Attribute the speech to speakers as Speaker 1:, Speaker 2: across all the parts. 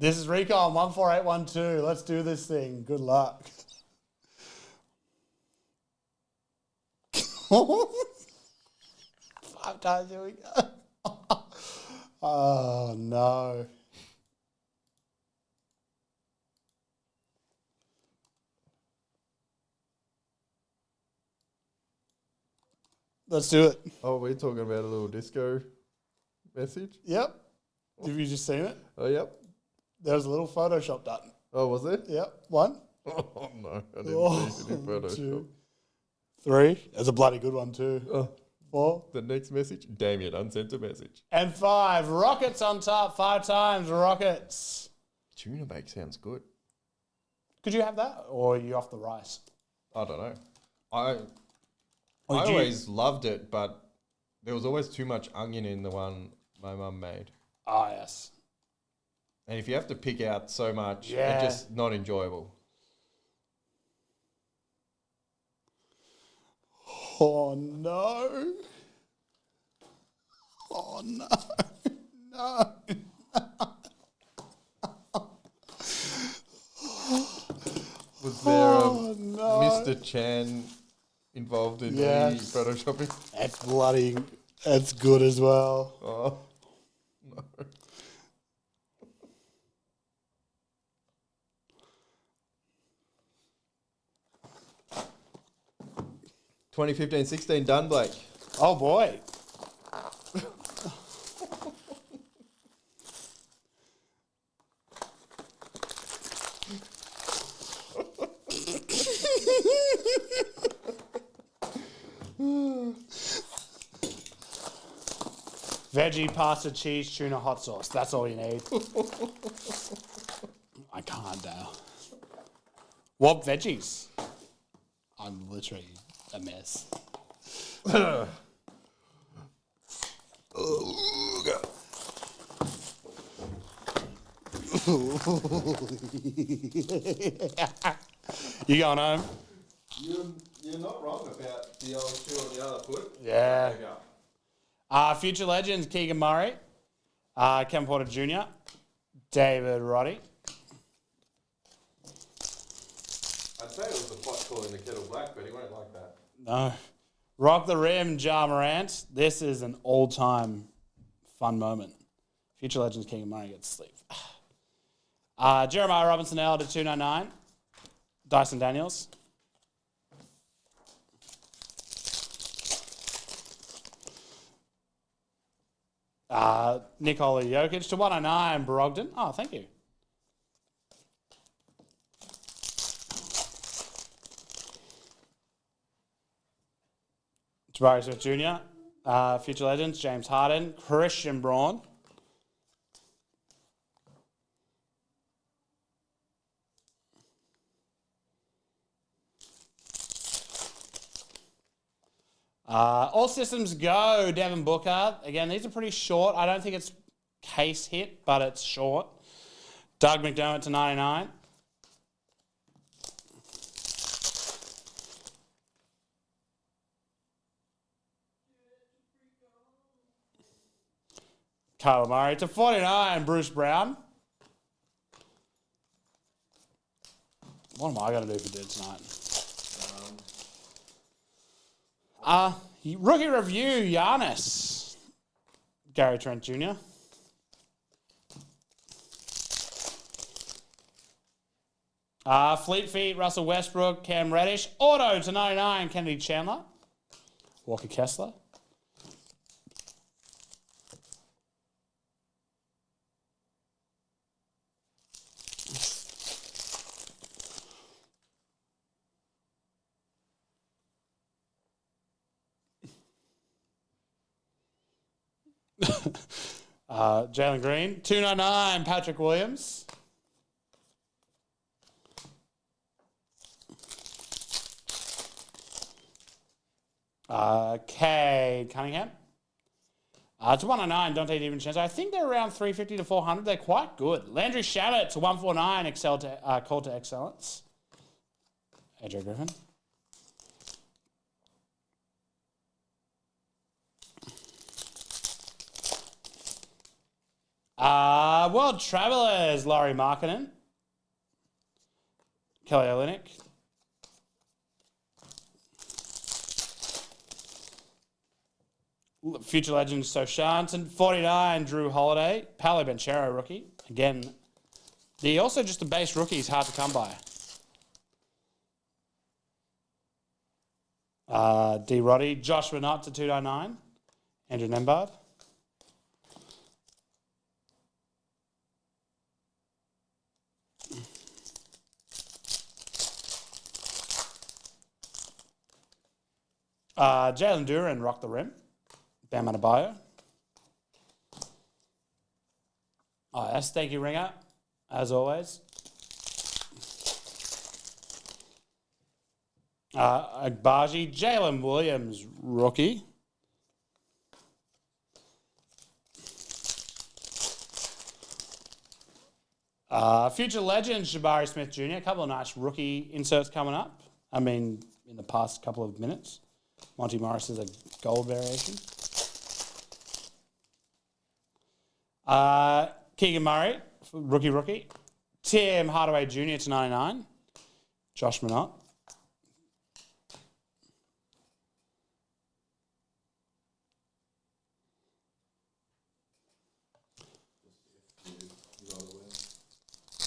Speaker 1: This is Recon 14812. Let's do this thing. Good luck. 5 times, here we go. Oh, no. Let's do it.
Speaker 2: Oh, we're talking about a little disco message?
Speaker 1: Yep. Have you just seen it?
Speaker 2: Oh, yep.
Speaker 1: There was a little Photoshop done.
Speaker 2: Oh, was there?
Speaker 1: Yep. 1.
Speaker 2: Oh, no. I didn't see any Photoshop.
Speaker 1: 2, 3. That's a bloody good one, too.
Speaker 2: Oh,
Speaker 1: 4.
Speaker 2: the next message? Damien, unsent a message.
Speaker 1: And 5. Rockets on top. 5 times. Rockets.
Speaker 2: Tuna bake sounds good.
Speaker 1: Could you have that? Or are you off the rice?
Speaker 2: I don't know. I
Speaker 1: Or do you-
Speaker 2: always loved it, but there was always too much onion in the one my mum made.
Speaker 1: Oh, yes.
Speaker 2: And if you have to pick out so much,
Speaker 1: Yeah.
Speaker 2: it's just not enjoyable.
Speaker 1: Oh, no. Oh, no. No.
Speaker 2: Was there
Speaker 1: no.
Speaker 2: Mr. Chan involved in
Speaker 1: Yes.
Speaker 2: the photoshopping?
Speaker 1: That's good as well.
Speaker 2: Oh, no. 2015-16 done, Blake.
Speaker 1: Oh, boy. Veggie, pasta, cheese, tuna, hot sauce. That's all you need. I can't now. What veggies? I'm literally a mess. You going home?
Speaker 2: You're not wrong about the old shoe on the other foot.
Speaker 1: Yeah.
Speaker 2: There you go.
Speaker 1: Future legends, Keegan Murray, Kevin Porter Jr., David Roddy.
Speaker 2: I'd say it was the pot calling the kettle black, but he won't like that.
Speaker 1: No. Rock the Rim, Ja Morant. This is an all-time fun moment. Future legends, Keegan Murray gets sleep. Jeremiah Robinson L to 299. Dyson Daniels. Nikola Jokic to 109, Brogdon. Oh, thank you. Jabari Smith Jr., Future Legends, James Harden, Christian Braun. All systems go, Devin Booker. Again, these are pretty short. I don't think it's case hit, but it's short. Doug McDermott to 99. Kyle Murray to 49, Bruce Brown. What am I going to do for dinner tonight? Rookie review, Giannis. Gary Trent Jr. Fleet Feet, Russell Westbrook, Cam Reddish. Auto to 99, Kennedy Chandler. Walker Kessler. Jalen Green. 299, Patrick Williams. Cade Cunningham. To 109, Dante DiVincenzo. I think they're around 350 to 400. They're quite good. Landry Shamet to 149, call to excellence. AJ Griffin. World Travelers, Laurie Markkinen. Kelly Olynyk. Future Legends, Soshanton. 49, Drew Holiday. Paolo Banchero, rookie. Again, also just the base rookie is hard to come by. D. Roddy. Josh Minott to 299. Andrew Nembard. Jalen Duran, Rock the Rim. Bam Adebayo. Oh, yes, thank you, Ringer, as always. Agbaji, Jalen Williams, rookie. Future Legends, Jabari Smith Jr. A couple of nice rookie inserts coming up. I mean, in the past couple of minutes. Monty Morris is a gold variation. Keegan Murray, rookie. Tim Hardaway Jr. to 99. Josh Minott.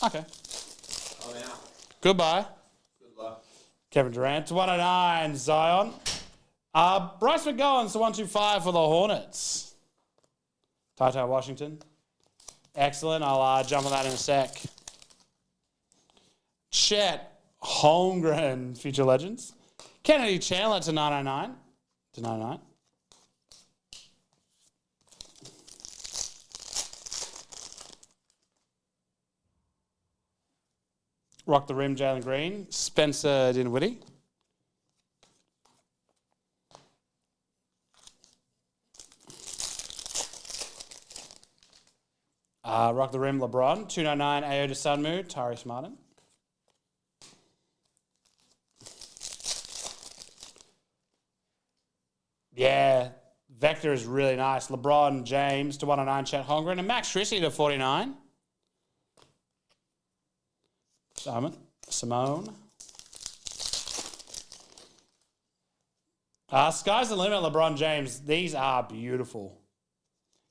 Speaker 1: Okay.
Speaker 2: I'm out.
Speaker 1: Goodbye.
Speaker 2: Good luck.
Speaker 1: Kevin Durant to 109. Zion. Bryce McGowan's to 125 for the Hornets. Ty Washington. Excellent. I'll jump on that in a sec. Chet Holmgren, Future Legends. Kennedy Chandler to 909. To 99. Rock the Rim, Jalen Green. Spencer Dinwiddie. Rock the Rim, LeBron. 299, Ayo Dosunmu, Tyrese Martin. Yeah, Vector is really nice. LeBron James to 109, Chet Holmgren. And Max Christie to 49. Simone. Sky's the limit, LeBron James. These are beautiful.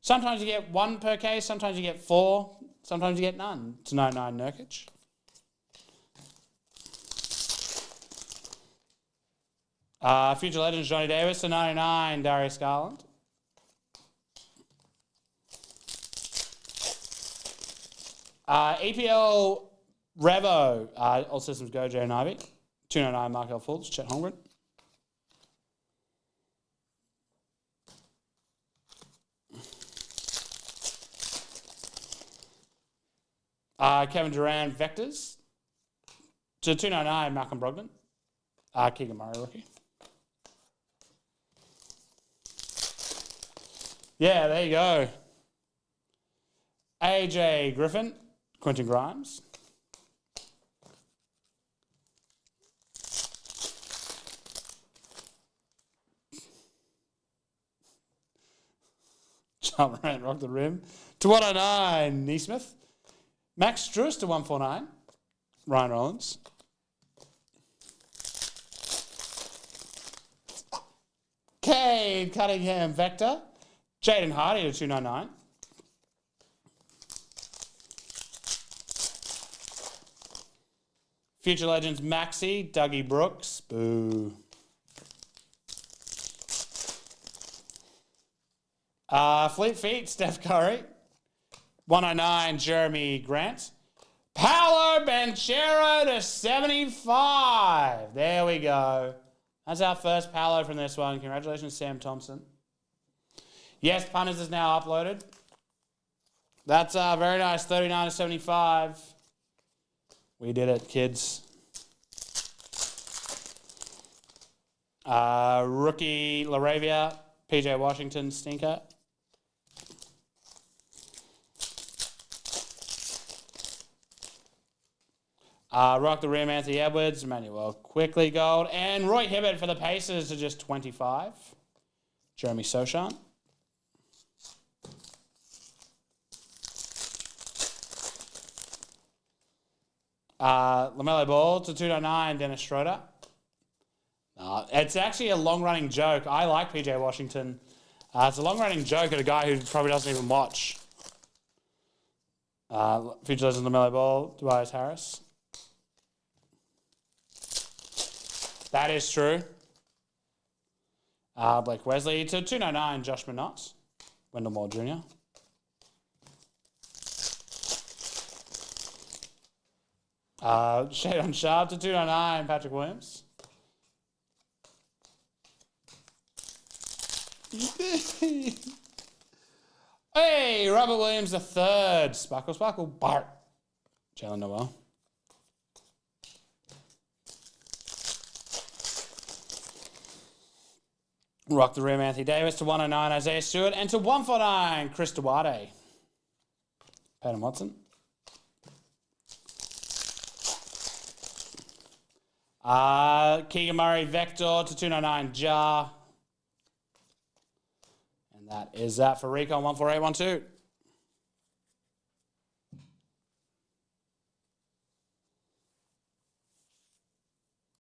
Speaker 1: Sometimes you get one per case, sometimes you get four, sometimes you get none. To 99 Nurkic. Future Legends, Johnny Davis to 99, Darius Garland. EPL Revo, All Systems Go, Jay and Ivy. 299, Markel Fultz, Chet Holmgren. Kevin Durant, Vectors. To 299, Malcolm Brogdon. Keegan Murray, rookie. Yeah, there you go. AJ Griffin, Quentin Grimes. John Morant, Rock the Rim. To 109, Neesmith. Max Strus to 149, Ryan Rollins. Cade Cunningham, Vector. Jaden Hardy to 299. Future Legends, Maxi, Dougie Brooks. Boo. Fleet Feet, Steph Curry. 109, Jeremy Grant. Paolo Banchero to 75. There we go. That's our first Paolo from this one. Congratulations, Sam Thompson. Yes, Punters is now uploaded. That's very nice. 39 to 75. We did it, kids. Rookie Laravia, PJ Washington, stinker. Rock the Rim, Anthony Edwards, Emmanuel Quickly Gold, and Roy Hibbert for the Pacers to just 25. Jeremy Sochan. LaMelo Ball to 299, Dennis Schroeder. It's actually a long-running joke. I like PJ Washington. It's a long-running joke at a guy who probably doesn't even watch. Future Legends LaMelo Ball, Tobias Harris. That is true. Blake Wesley to 299, Josh Minott. Wendell Moore Jr. Shadon Sharp to 299, Patrick Williams. Hey, Robert Williams III. Sparkle, sparkle, Bart. Jalen Noel. Rock the Rim, Anthony Davis to 109, Isaiah Stewart. And to 149, Chris Duarte. Peyton Watson. Keegan Murray, Vector to 299, Jar. And that is that for Recon 14812.